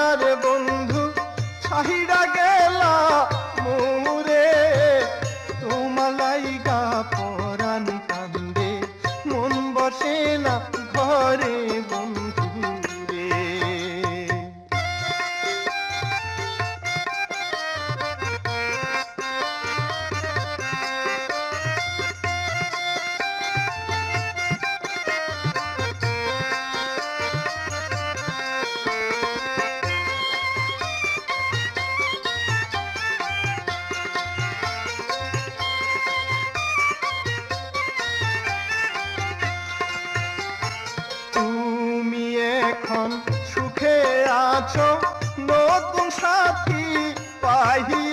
আর বন্ধু ছাহিরা গেলা মোরে, তোমার লাইগা পরাণ কান্দে, মন বসে না ঘরে বন্ধু রে। তুমি এখন সুখে আছো, নতুন সাথী পাহি